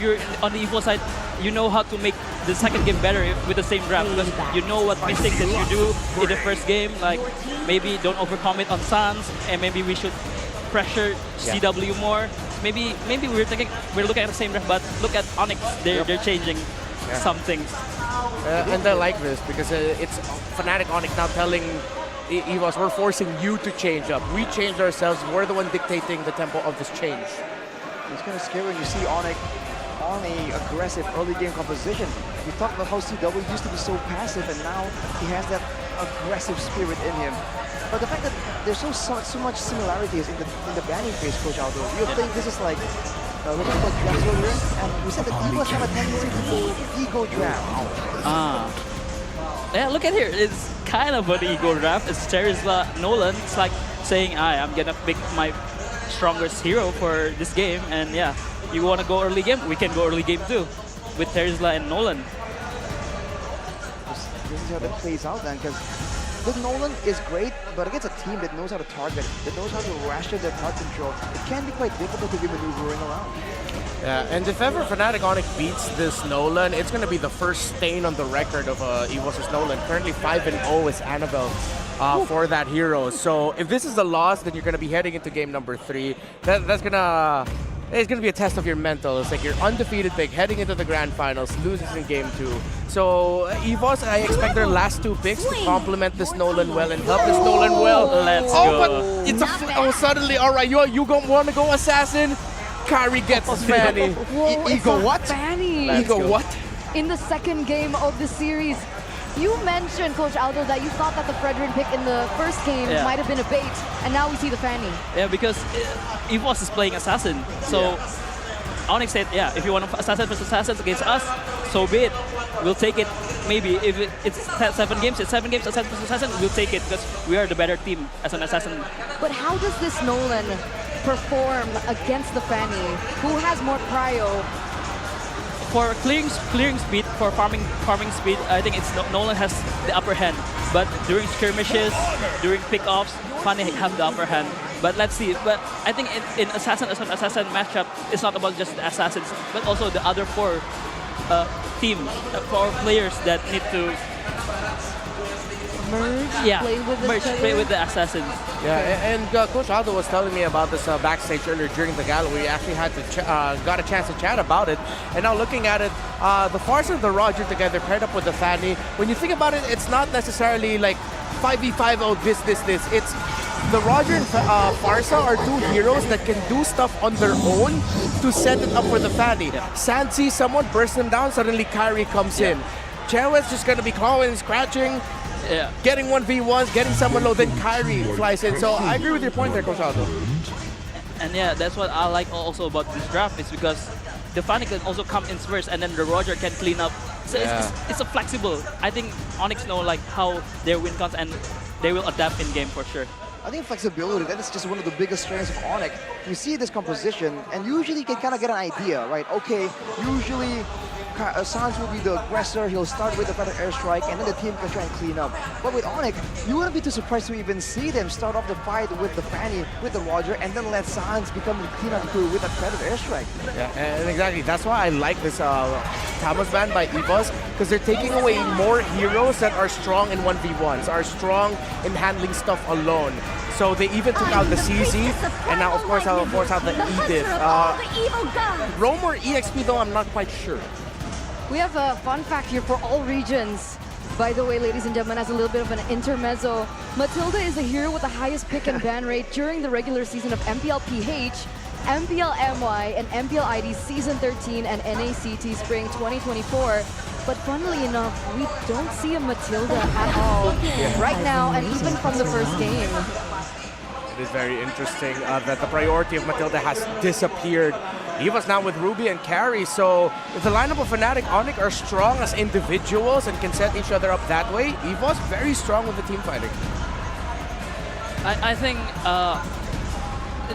you're on the Evos side, you know how to make the second game better with the same draft because you know what mistakes that you do in the first game. Like maybe don't overcommit on Sans, and maybe we should pressure CW more. Maybe we're looking at the same draft, but look at Onyx. They're changing some things. And I like this because it's Fnatic Onyx now telling Evos, we're forcing you to change up. We changed ourselves. We're the one dictating the tempo of this change. It's kind of scary when you see Onyx on a aggressive early game composition. We talked about how CW used to be so passive, and now he has that aggressive spirit in him. But the fact that there's so much similarities in the banning phase, Coach Aldo, you think this is like we're talking about drafts earlier, and we said that Evos have a tendency to go ego draft. Yeah, look at here. It's kind of an ego draft. It's Terizla Nolan. It's like saying, I'm gonna pick my strongest hero for this game, and yeah, you want to go early game? We can go early game too, with Terizla and Nolan. This is how that plays out then, because the Nolan is great, but against a team that knows how to target, that knows how to ration their card control, it can be quite difficult to be maneuvering around. Yeah, and if ever Fnatic Onyx beats this Nolan, it's going to be the first stain on the record of Evos' Nolan. Currently 5-0 is Annabelle for that hero. So if this is a loss, then you're going to be heading into game number 3. It's going to be a test of your mental. It's like you're undefeated big, heading into the grand finals, loses in game 2. So Evos, I expect their last 2 picks to complement this Nolan well and help this Nolan well. Let's go. But it's suddenly, all right, you want to go Assassin? Kari gets his Fanny. Ego what? Fanny. Ego what? In the second game of the series, you mentioned, Coach Aldo, that you thought that the Fredrin pick in the first game might have been a bait, and now we see the Fanny. Yeah, because Evos is playing Assassin. So Onyx said, if you want to Assassin versus Assassins against us, so be it. We'll take it. Maybe if it's 7 games, Assassin versus Assassin, we'll take it because we are the better team as an Assassin. But how does this Nolan perform against the Fanny, who has more prio? For clearing speed, for farming speed, I think Nolan has the upper hand. But during skirmishes, during pickoffs, Fanny have the upper hand. But let's see. But I think in Assassin matchup, it's not about just the Assassins, but also the other 4 teams, 4 players that need to play with the Assassins. Yeah, and Coach Aldo was telling me about this backstage earlier during the gala. We actually had to got a chance to chat about it. And now looking at it, the Farsa and the Roger together paired up with the Fanny. When you think about it, it's not necessarily like 5v5, oh, this. It's the Roger and Farsa are 2 heroes that can do stuff on their own to set it up for the Fanny. Sand sees someone, bursts them down, suddenly Kyrie comes in. Cherwet's just going to be clawing, scratching, getting 1v1s, getting someone low, then Kyrie flies in. So I agree with your point there, Coach Aldo. And yeah, that's what I like also about this draft is because the Fanny can also come in first and then the Roger can clean up. So it's a flexible. I think Onyx know like how their win counts and they will adapt in game for sure. I think flexibility, that is just one of the biggest strengths of Onyx. You see this composition, and usually you can kind of get an idea, right? Okay, usually Sans will be the aggressor, he'll start with a better airstrike, and then the team can try and clean up. But with Onyx, you wouldn't be too surprised to even see them start off the fight with the Fanny, with the Roger, and then let Sans become the cleanup crew with a better airstrike. Yeah, and exactly, that's why I like this Thomas ban by Evos, because they're taking away more heroes that are strong in 1v1s, are strong in handling stuff alone. So they even took out the CZ, and now of course out the Edith. Roam or EXP though, I'm not quite sure. We have a fun fact here for all regions. By the way, ladies and gentlemen, as a little bit of an intermezzo, Matilda is the hero with the highest pick and ban rate during the regular season of MPL PH, MPL MY, and MPL ID Season 13 and NACT Spring 2024. But funnily enough, we don't see a Matilda at all right now, and even from the first game. It is very interesting that the priority of Matilda has disappeared. Evos now with Ruby and Carry, so if the lineup of Fnatic Onyx are strong as individuals and can set each other up that way, Evos very strong with the team fighting. I think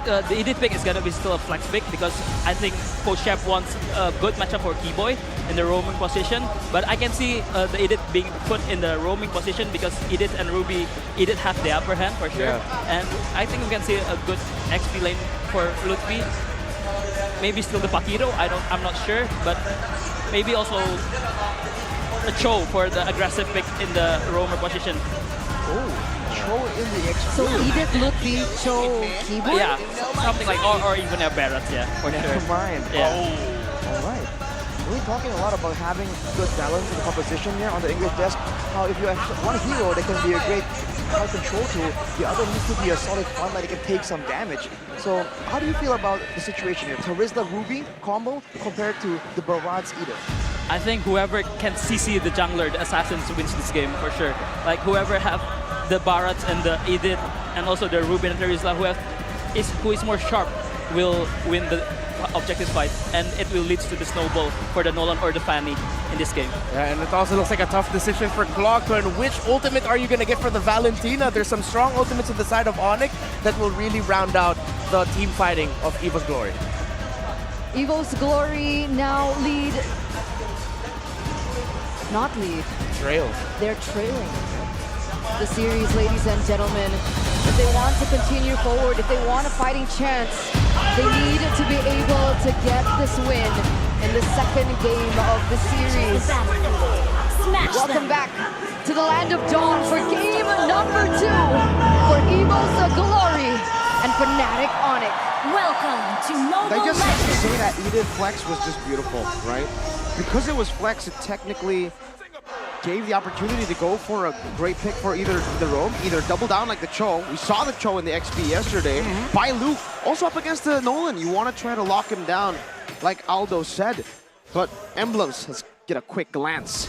the Edith pick is going to be still a flex pick because I think Coach Shep wants a good matchup for Keyboy in the roaming position. But I can see the Edith being put in the roaming position because Edith and Ruby, Edith have the upper hand for sure. And I think we can see a good XP lane for Lutfi. maybe still the Paquito. I'm not sure, but maybe also a Cho for the aggressive pick in the roamer position. Oh, Cho in the extreme. So Edith Ludwig, Cho, keyboard? Yeah, something like, or even a Barrett, yeah, for Never sure. mind. Yeah. All right. We're talking a lot about having good balance in the composition here on the English desk. How if you have one hero that can be a great crowd control tool, the other needs to be a solid front line that can take some damage. So how do you feel about the situation here? Terizla Ruby combo compared to the Barad's Edith? I think whoever can CC the jungler, the assassins, wins this game for sure. Like whoever have the Barats and the Edith and also the Ruben and Terizla who is more sharp will win the objective fight, and it will lead to the snowball for the Nolan or the Fanny in this game. Yeah, and it also looks like a tough decision for Clockton. Which ultimate are you going to get for the Valentina? There's some strong ultimates on the side of Onyx that will really round out the team fighting of Evos Glory. Evos Glory now lead. Not lead. Trail. They're trailing the series, ladies and gentlemen. If they want to continue forward, if they want a fighting chance, they need to be able to get this win in the second game of the series. Welcome back to the land of Dawn for game number 2 for Evos Glory and Fnatic Onyx. Welcome to Mobile I just have to Legends. say that Edith Flex was just beautiful, right? Because it was Flex, it technically gave the opportunity to go for a great pick for either the roam, either double down like the Cho. We saw the Cho in the XP yesterday. By Luke, also up against the Nolan. You want to try to lock him down, like Aldo said. But Emblems, let's get a quick glance.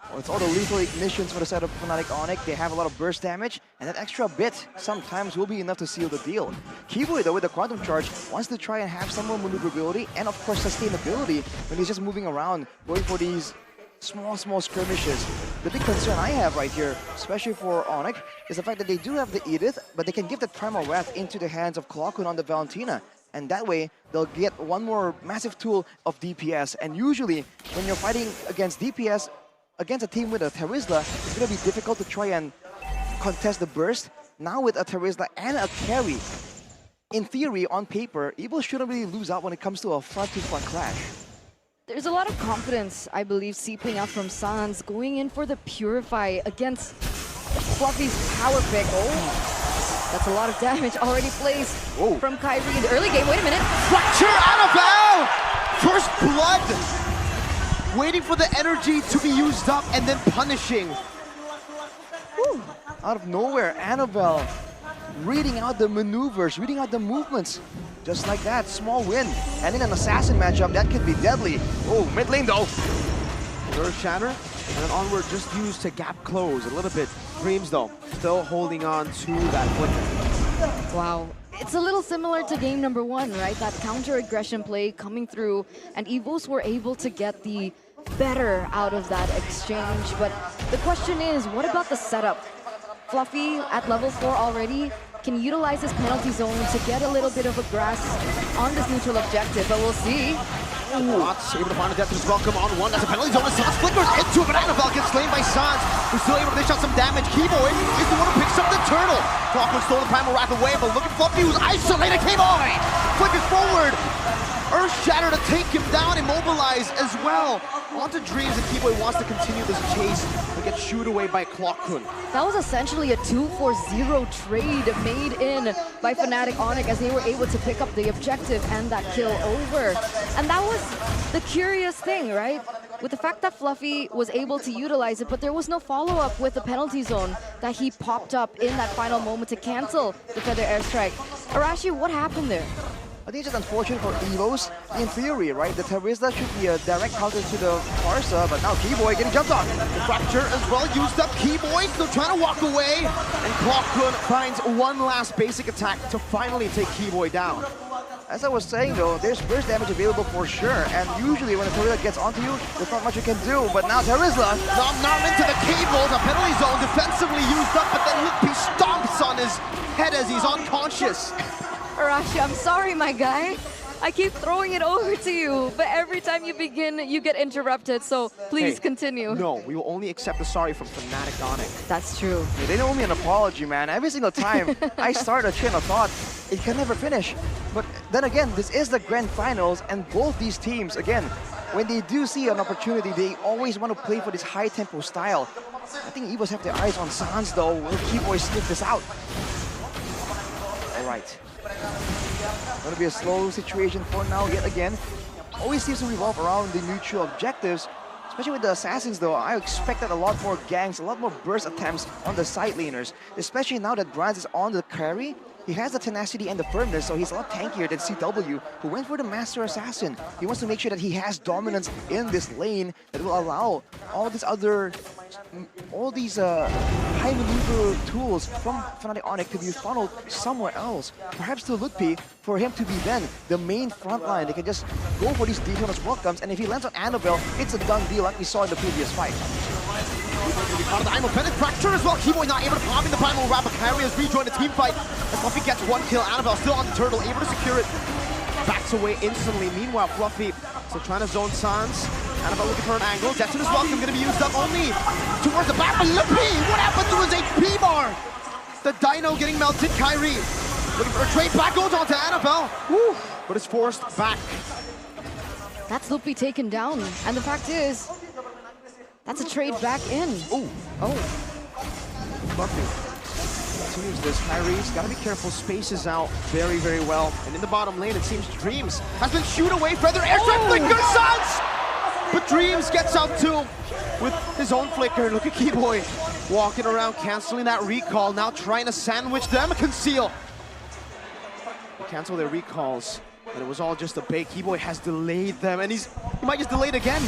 Well, it's all the lethal ignitions for the side of Fnatic Onyx. They have a lot of burst damage, and that extra bit sometimes will be enough to seal the deal. Kiboy, though, with the Quantum Charge, wants to try and have some more maneuverability and, of course, sustainability when he's just moving around, going for these small skirmishes. The big concern I have right here, especially for Onyx, is the fact that they do have the Edith, but they can give the Primal Wrath into the hands of Clockun on the Valentina. And that way, they'll get one more massive tool of DPS. And usually, when you're fighting against DPS, against a team with a Terizla, it's going to be difficult to try and contest the burst. Now with a Terizla and a carry, in theory, on paper, Evos shouldn't really lose out when it comes to a front-to-front clash. There's a lot of confidence, I believe, seeping out from Sans, going in for the Purify against Fluffy's power pick. Oh, that's a lot of damage already placed from Kyrie in the early game. Wait a minute. Fracture Annabelle! First blood! Waiting for the energy to be used up and then punishing. Woo. Out of nowhere, Annabelle reading out the maneuvers, reading out the movements. Just like that, small win. And in an assassin matchup, that could be deadly. Oh, mid lane though. Earth Shatter, and then onward just used to gap close a little bit. Dreams though, still holding on to that flicker. Wow. It's a little similar to game number 1, right? That counter-aggression play coming through, and Evos were able to get the better out of that exchange. But the question is, what about the setup? Fluffy at level 4 already can utilize his penalty zone to get a little bit of a grasp on this neutral objective, but we'll see. Knots able to find a death is welcome on one as a penalty zone. Sans flickers into it, but Annabelle gets slain by Sans, who's still able to dish out some damage. Keyboy is the one who picks up the turtle. Clockwood stole the Primal Wrath away, but look at Fluffy who's isolated. Keyboy flickers forward. Earth Shatter to take him down, immobilize as well. Onto Dreams, and Keyboy wants to continue this chase, but gets shooed away by Clockwood. That was essentially a 2-for-0 trade made in by Fnatic Onyx as they were able to pick up the objective and that kill over. And that was the curious thing, right? With the fact that Fluffy was able to utilize it, but there was no follow-up with the penalty zone that he popped up in that final moment to cancel the Feather Airstrike. Arashi, what happened there? I think it's just unfortunate for Evos. In theory, right, the Terizla should be a direct counter to the Parsa, but now Keyboy getting jumped on. The Fracture as well used up. Keyboy still trying to walk away, and Clockwood finds one last basic attack to finally take Keyboy down. As I was saying though, there's burst damage available for sure, and usually when the Terizla gets onto you, there's not much you can do, but now Terizla... Nom into the cable, the penalty zone defensively used up, but then Lippy stomps on his head as he's unconscious. Arashi, I'm sorry, my guy. I keep throwing it over to you, but every time you begin, you get interrupted, so please continue. No, we will only accept the sorry from Fnatic Onyx. That's true. Yeah, they don't owe me an apology, man. Every single time I start a train of thought, it can never finish. But then again, this is the grand finals, and both these teams, again, when they do see an opportunity, they always want to play for this high tempo style. I think Evos have their eyes on Sans though. Will Keyboy sniff this out? All right. Gonna be a slow situation for now yet again. Always seems to revolve around the neutral objectives. Especially with the Assassins though, I expected a lot more ganks, a lot more burst attempts on the side laners. Especially now that Brands is on the carry. He has the tenacity and the firmness, so he's a lot tankier than CW, who went for the Master Assassin. He wants to make sure that he has dominance in this lane that will allow all these high maneuver tools from Fnatic Onyx to be funneled somewhere else. Perhaps to Ludpi, for him to be then the main front line. They can just go for these detailed as welcomes, and if he lands on Annabelle, it's a done deal like we saw in the previous fight. Part of the Imo Bennett fracture as well. Keyboy not able to pop in the primal wrap, but Kyrie has rejoined the team fight. And Fluffy gets one kill. Annabelle still on the turtle, able to secure it. Backs away instantly. Meanwhile, Fluffy still trying to zone Sans. Annabelle looking for an angle. Jetson as well, going to be used up only towards the back. But Lippy, what happened to his HP bar? The Dino getting melted. Kyrie looking for a trade back, goes on to Annabelle. Woo, but it's forced back. That's Lupi taken down. And the fact is, that's a trade back in. Ooh. Oh. Fluffy continues this. Kyrie's got to be careful, spaces out very, very well. And in the bottom lane, it seems Dreams has been shoot away. Feather airstrike, flicker, Sans! But Dreams gets out too with his own flicker. Look at Keyboy walking around, canceling that recall. Now trying to sandwich them, conceal. They cancel their recalls, but it was all just a bait. Keyboy has delayed them, and he might just delay it again.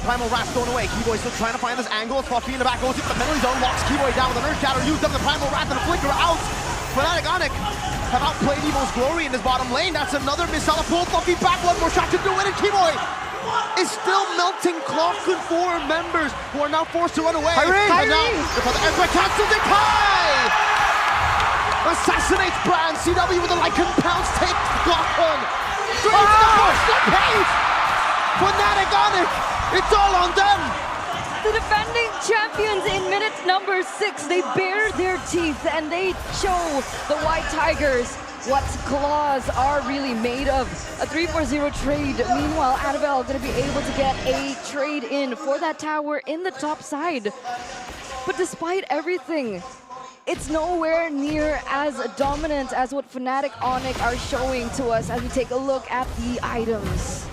Primal Wrath thrown away. Keyboy still trying to find this angle. Fluffy in the back goes into the penalty zone, locks Keyboy down with an Earth Shatter, used up the Primal Wrath and a flicker out. Fnatic Onyx have outplayed Evo's glory in this bottom lane. That's another missile pull. Fluffy back, one more shot to do it, and Keyboy is still melting Clock and 4 members who are now forced to run away. And now, the Earthquake cancels it. Kai assassinates Brand. CW with a Lycan pounce takes Clock. Dreams the first the pace. Fnatic Onyx, it's all on them. The defending champions in minute number 6, they bare their teeth and they show the White Tigers what claws are really made of. A 3-4-0 trade. Meanwhile, Annabelle gonna be able to get a trade in for that tower in the top side. But despite everything, it's nowhere near as dominant as what Fnatic Onyx are showing to us as we take a look at the items.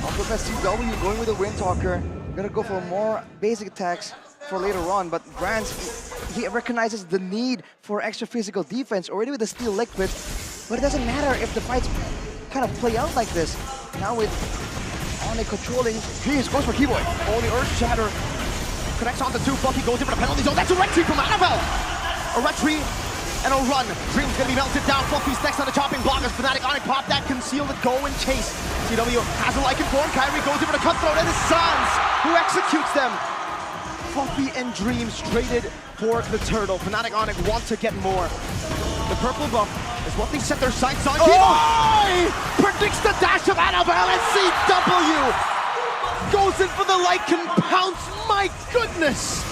Also, CW going with the Windtalker. Gonna go for more basic attacks for later on, but Brands, he recognizes the need for extra physical defense already with the Steel Liquid, but it doesn't matter if the fights kind of play out like this. Now with Onyx controlling, he goes for Keyboy. Only Earth Shatter connects on the 2. Fluffy goes in for the penalty zone. That's a retreat from Annabelle. A retreat and a run. Dream's gonna be melted down. Fluffy's next on the chopping block as Fnatic Onyx pop that, conceal it, go and chase. CW has a Lycan form. Kyrie goes in for the cutthroat, and it's Sans who executes them. Fluffy and Dreams traded for the turtle. Fnatic Onyx want to get more. The purple buff is what they set their sights on. Keyboy predicts the dash of Annabelle, and CW goes in for the Lycan pounce. My goodness!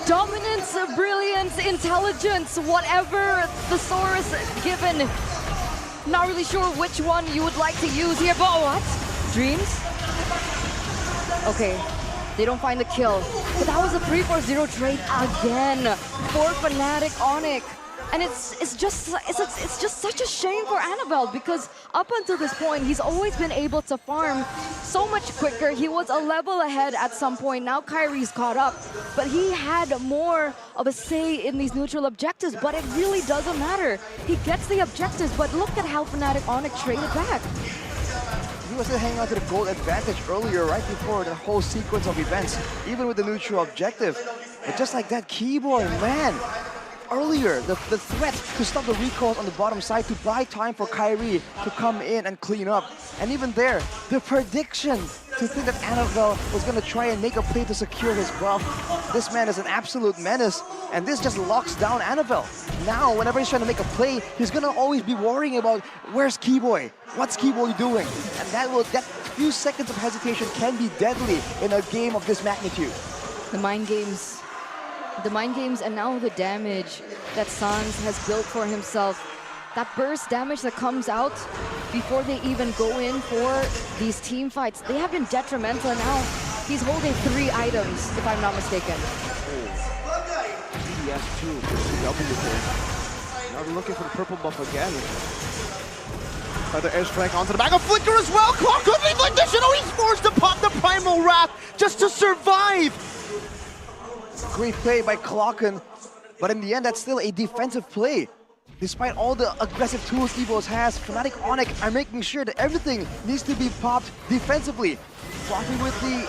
Dominance, brilliance, intelligence, whatever the source given. Not really sure which one you would like to use here, but what? Dreams? Okay, they don't find the kill. But that was a 3-4-0 trade again for Fnatic Onyx. And it's just such a shame for Annabelle because up until this point, he's always been able to farm so much quicker. He was a level ahead at some point. Now Kyrie's caught up, but he had more of a say in these neutral objectives, but it really doesn't matter. He gets the objectives, but look at how Fnatic Onyx traded back. He was still hanging on to the gold advantage earlier, right before the whole sequence of events, even with the neutral objective. But just like that, Keyboy, man, earlier, the threat to stop the recalls on the bottom side, to buy time for Kyrie to come in and clean up. And even there, the prediction to think that Annabelle was going to try and make a play to secure his buff. This man is an absolute menace, and this just locks down Annabelle. Now, whenever he's trying to make a play, he's going to always be worrying about, where's Keyboy? What's Keyboy doing? And that few seconds of hesitation can be deadly in a game of this magnitude. The mind games. The mind games and now the damage that Sans has built for himself. that burst damage that comes out before they even go in for these team fights, they have been detrimental. Now he's holding 3 items, if I'm not mistaken. DS2 for CW here. Now they're looking for the purple buff again. Feather airstrike onto the back of Flicker as well. Clock could leave like this. You know, he's forced to pop the Primal Wrath just to survive. Great play by Clocken, but in the end, that's still a defensive play. Despite all the aggressive tools Evos has, Fnatic Onyx are making sure that everything needs to be popped defensively. Floppy with the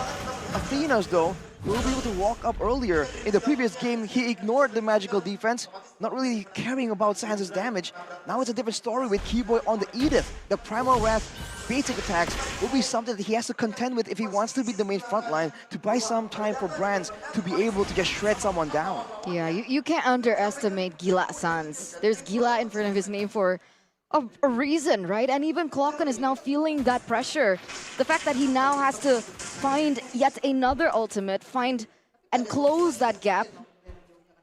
Athenas, though, will be able to walk up earlier. In the previous game, he ignored the magical defense, not really caring about Sans' damage. Now it's a different story with Keyboy on the Edith. The Primal Wrath basic attacks will be something that he has to contend with if he wants to be the main frontline, to buy some time for Brands to be able to just shred someone down. Yeah, you can't underestimate Gila Sans. There's Gila in front of his name for a reason, right? And even Clocken is now feeling that pressure. The fact that he now has to find yet another ultimate, find and close that gap,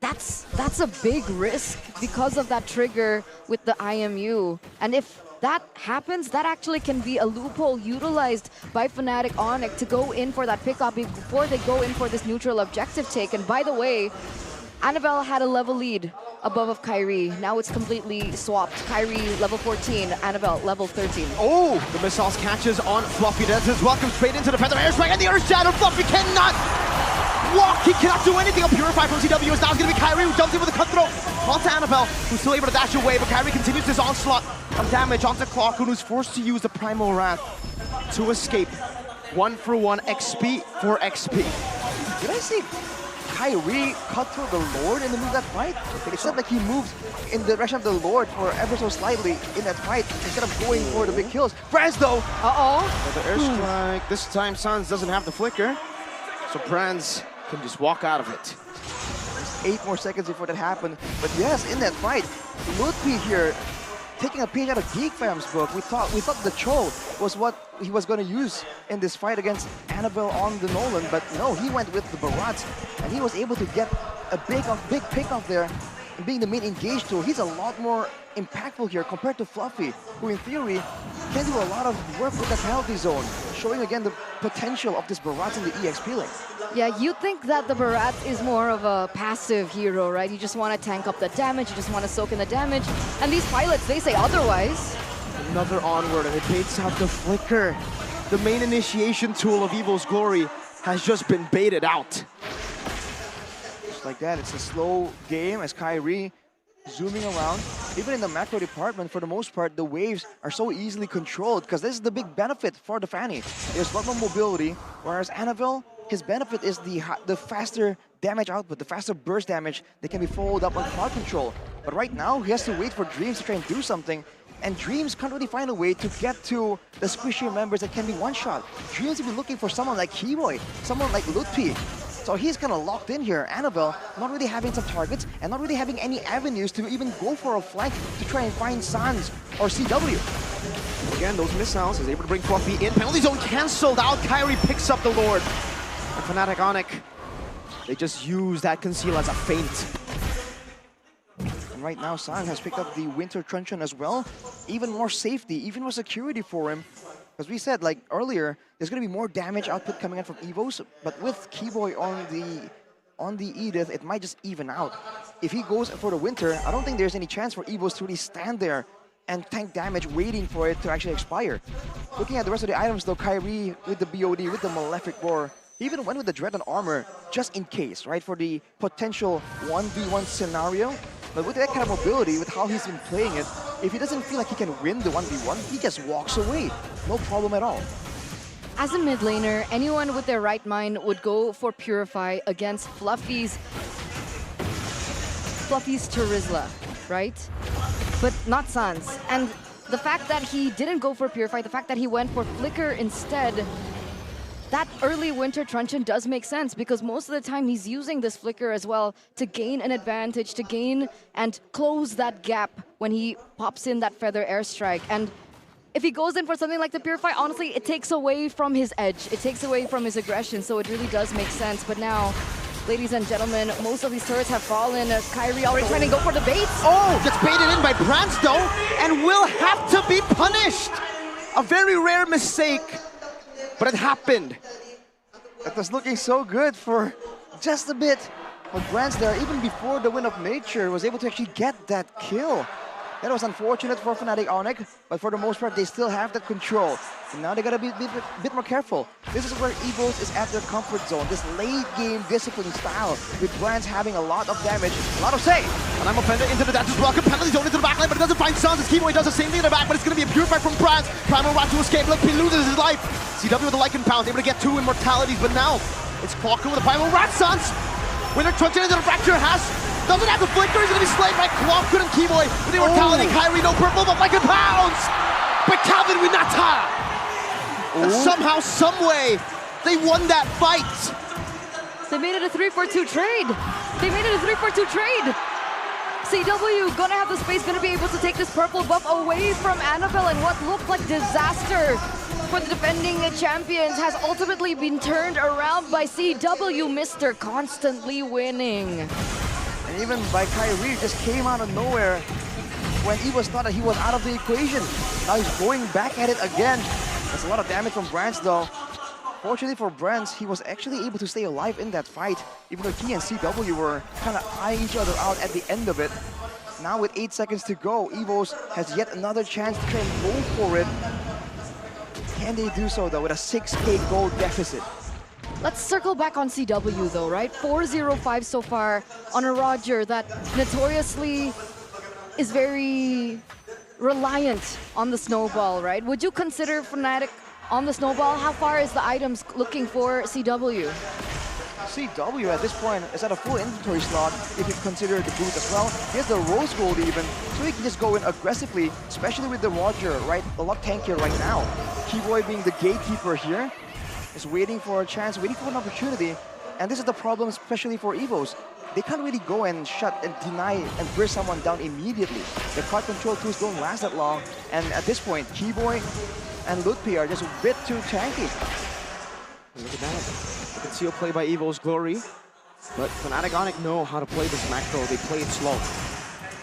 that's a big risk because of that trigger with the IMU. And if that happens, that actually can be a loophole utilized by Fnatic Onyx to go in for that pickup before they go in for this neutral objective take. And by the way, Annabelle had a level lead above of Kyrie. Now it's completely swapped. Kyrie level 14, Annabelle level 13. Oh, the missiles catches on Fluffy. That's his welcome straight into the Feather airstrike and the Earth Shadow. Fluffy cannot walk. He cannot do anything. A Purify from CW is now going to be Kyrie who jumps in with a cutthroat onto Annabelle, who's still able to dash away, but Kyrie continues his onslaught of damage onto Clockun, who's forced to use the Primal Wrath to escape. 1-for-1 XP for XP. Did I see Kyrie cut through the Lord in the middle of that fight? It said like he moved in the direction of the Lord for ever so slightly in that fight instead of going for the big kills. Brands though! The airstrike. This time Sans doesn't have the flicker, so Brands can just walk out of it. 8 more seconds before that happened. But yes, in that fight, Ludwig here taking a page out of Geek Fam's book. We thought the Cho was what he was going to use in this fight against Annabelle on the Nolan, but no, he went with the Barats, and he was able to get a big pick off there and being the main engage tool. He's a lot more impactful here compared to Fluffy, who in theory can do a lot of work with the penalty zone, showing again the potential of this Barat in the EXP lane. Yeah, you think that the Barat is more of a passive hero, right? You just want to tank up the damage, you just want to soak in the damage. And these pilots, they say otherwise. Another onward, and it baits out the flicker. The main initiation tool of Evil's Glory has just been baited out. Just like that, it's a slow game as Kyrie zooming around. Even in the macro department, for the most part, the waves are so easily controlled because this is the big benefit for the Fanny. There's a lot more mobility, whereas Annabelle, his benefit is the faster damage output, the faster burst damage that can be followed up on crowd control. But right now, he has to wait for Dreams to try and do something, and Dreams can't really find a way to get to the squishier members that can be one-shot. Dreams will be looking for someone like Keyboy, someone like Lutpi. So he's kind of locked in here. Annabelle not really having some targets and not really having any avenues to even go for a flank to try and find Sans or CW. Again, those missiles is able to bring Fluffy in. Penalty zone cancelled out. Kyrie picks up the Lord. And Fnatic Onyx, they just use that conceal as a feint. And right now, Sans has picked up the Winter Truncheon as well. Even more safety, even more security for him. As we said, like earlier, there's going to be more damage output coming in from Evos, but with Keyboy on the Edith, it might just even out. If he goes for the Winter, I don't think there's any chance for Evos to really stand there and tank damage waiting for it to actually expire. Looking at the rest of the items though, Kyrie with the BOD, with the Malefic Roar, he even went with the Dread and Armor just in case, right? For the potential 1v1 scenario. But with that kind of mobility, with how he's been playing it, if he doesn't feel like he can win the 1v1, he just walks away. No problem at all. As a mid laner, anyone with their right mind would go for Purify against Fluffy's Terizla, right? But not Sans. And the fact that he didn't go for Purify, the fact that he went for Flicker instead, that early Winter Truncheon does make sense because most of the time he's using this Flicker as well to gain an advantage, to gain and close that gap when he pops in that Feather Airstrike. And if he goes in for something like the Purify, honestly, it takes away from his edge. It takes away from his aggression, so it really does make sense. But now, ladies and gentlemen, most of these turrets have fallen. Kyrie already trying to go for the baits. Oh, gets baited in by Brands though, and will have to be punished. A very rare mistake, but it happened. That was looking so good for just a bit. But Brands there, even before the win of Nature, was able to actually get that kill. That was unfortunate for Fnatic Onyx, but for the most part, they still have that control. And now they gotta be a bit more careful. This is where Evos is at their comfort zone, this late game discipline style, with Brands having a lot of damage, a lot of save. And I'm offended into the dash as well. Penalty zone into the backline, but it doesn't find Suns. His Keyboy does the same thing in the back, but it's going to be a pure fight from Brands. Primal Rat to escape. Look, he loses his life. CW with the Lycan Pounds, able to get 2 immortalities, but now it's Clocker with the Primal Rat Suns. Winner trucks into the fracture has. Doesn't have the flicker, he's going to be slayed by Clocker and Keyboy with the immortality. Kyrie, no purple, but Lycan Pounds. But Calvin Winata. And somehow, someway, they won that fight. They made it a 3-4-2 trade. They made it a 3-4-2 trade. CW gonna have the space, gonna be able to take this purple buff away from Annabelle, and what looked like disaster for the defending champions has ultimately been turned around by CW, Mr. Constantly Winning. And even by Kyrie, just came out of nowhere when Evos thought that he was out of the equation. Now he's going back at it again. That's a lot of damage from Brands though. Fortunately for Brands, he was actually able to stay alive in that fight, even though he and CW were kind of eyeing each other out at the end of it. Now with 8 seconds to go, Evos has yet another chance to try and go for it. Can they do so though with a 6k gold deficit? Let's circle back on CW though, right? 4-0-5 so far on a Roger that notoriously is very reliant on the snowball, right? Would you consider Fnatic on the snowball? How far is the items looking for CW? CW at this point is at a full inventory slot if you consider the boot as well. He has the rose gold even, so he can just go in aggressively, especially with the Roger, right? A lot tankier right now. Keyboy being the gatekeeper here, is waiting for a chance, waiting for an opportunity. And this is the problem, especially for Evos. They can't really go and shut and deny and burst someone down immediately. The card control tools don't last that long. And at this point, Keyboy and Lutpi are just a bit too tanky. Look at that. Conceal play by Evo's Glory. But Fnatic Onyx know how to play this macro. They play it slow.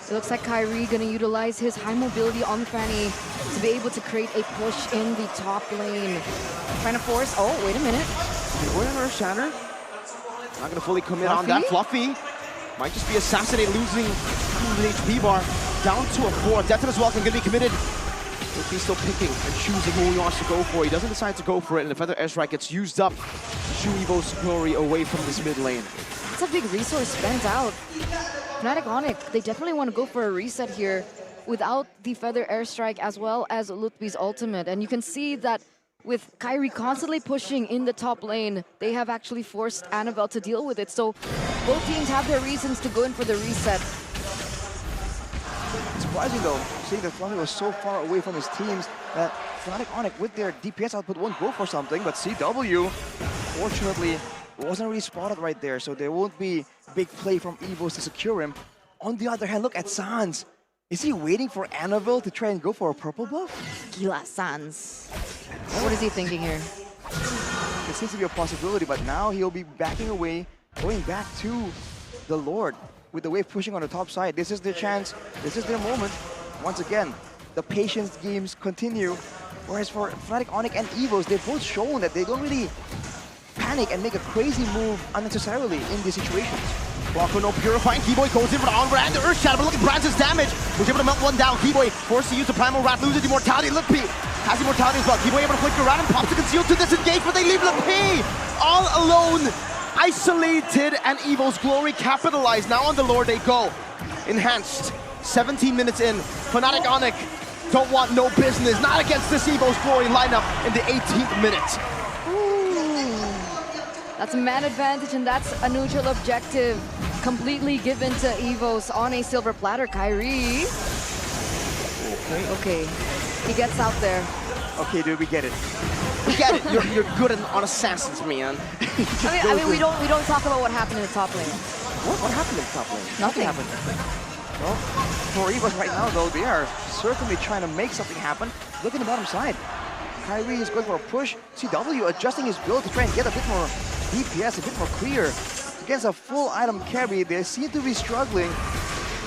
It looks like Kyrie gonna utilize his high mobility on Fanny to be able to create a push in the top lane. Trying to force, oh, wait a minute. Keyboy on Earth Shatter. Not gonna fully commit on that. Fluffy might just be assassinated, losing the HP bar down to a 4. Death as well gonna be committed. He's still picking and choosing who he wants to go for. He doesn't decide to go for it, and the Feather Airstrike gets used up to shoo Evo's Glory away from this mid lane. That's a big resource spent out. Fnatic Onyx, they definitely want to go for a reset here without the Feather Airstrike as well as Lutpi's ultimate. And you can see that with Kyrie constantly pushing in the top lane, they have actually forced Annabelle to deal with it. So both teams have their reasons to go in for the reset. Surprising though, seeing that Fluffy was so far away from his teams that Fnatic Onyx with their DPS output won't go for something, but CW, fortunately, wasn't really spotted right there, so there won't be big play from Evos to secure him. On the other hand, look at Sans. Is he waiting for Annabelle to try and go for a purple buff? Gila Sans. What is he thinking here? It seems to be a possibility, but now he'll be backing away, going back to the Lord. With the wave pushing on the top side, this is their chance, this is their moment. Once again, the patience games continue. Whereas for Fnatic Onyx and Evos, they've both shown that they don't really panic and make a crazy move unnecessarily in these situations. Walker, no purifying. Keyboy goes in for the onward and the Earth Shadow, but look at Brands' damage. Was able to melt one down. Keyboy forced to use the Primal Rat, loses immortality. Lutpi has immortality as well. Keyboy able to flicker around and pops the conceal to disengage, but they leave Lutpi all alone. Isolated, and Evo's Glory capitalized. Now on the Lord they go. Enhanced. 17 minutes in. Fnatic Onyx don't want no business. Not against this Evo's Glory lineup in the 18th minute. Ooh. That's a man advantage, and that's a neutral objective completely given to Evos on a silver platter. Kyrie. Okay. He gets out there. Okay, dude, we get it. We get it. You're good on assassins, man. I mean, we don't talk about what happened in the top lane. What happened in the top lane? Nothing happened. Well, for Evos right now, though, they are certainly trying to make something happen. Look at the bottom side. Kyrie is going for a push. CW adjusting his build to try and get a bit more DPS, a bit more clear, to against a full item carry, they seem to be struggling.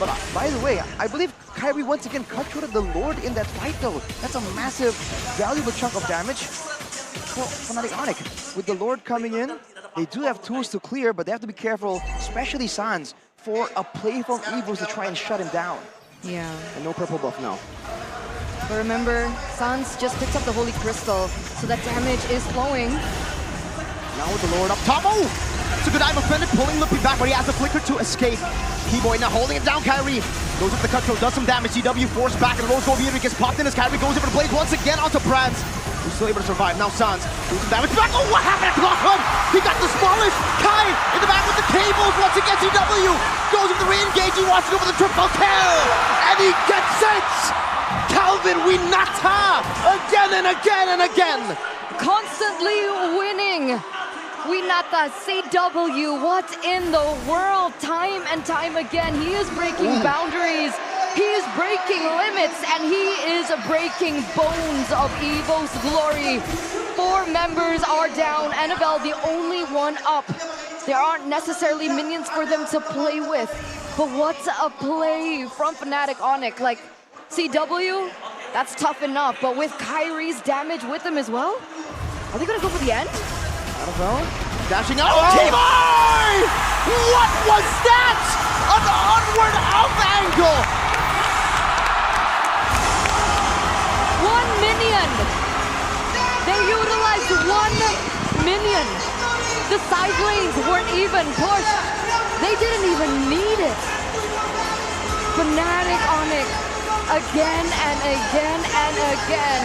But by the way, I believe Kyrie once again cut short of the Lord in that fight though. That's a massive, valuable chunk of damage for Fnatic Onyx. With the Lord coming in, they do have tools to clear, but they have to be careful, especially Sans, for a play from Evos to try and shut him down. Yeah. And no purple buff now. But remember, Sans just picks up the Holy Crystal, so that damage is flowing. Now with the Lord up top. Oh! It's a good item offended, pulling Lippy back, but he has the flicker to escape. Keyboy now holding it down, Kyrie. Goes up the control, does some damage. CW forced back, and Rose Gold Meter gets popped in as Kyrie goes over the blade once again onto Brands. Who's still able to survive. Now Sans doing some damage back. Oh, what happened to Clockhood? He got demolished. Kai in the back with the cables once again. CW goes with the re-engage. He wants to go for the triple kill, and he gets it! Calvin Winata again and again and again. Constantly winning. Winata, CW, what in the world? Time and time again, he is breaking boundaries. He is breaking limits, and he is breaking bones of Evo's glory. 4 members are down. Annabelle, the only one up. There aren't necessarily minions for them to play with. But what's a play from Fnatic Onyx? Like, CW, that's tough enough. But with Kyrie's damage with them as well? Are they going to go for the end? I don't know. Dashing out. Oh. Keyboy! What was that? An onward up angle. 1 minion. They utilized 1 minion. The side lanes weren't even pushed. They didn't even need it. Fnatic Onyx again and again and again.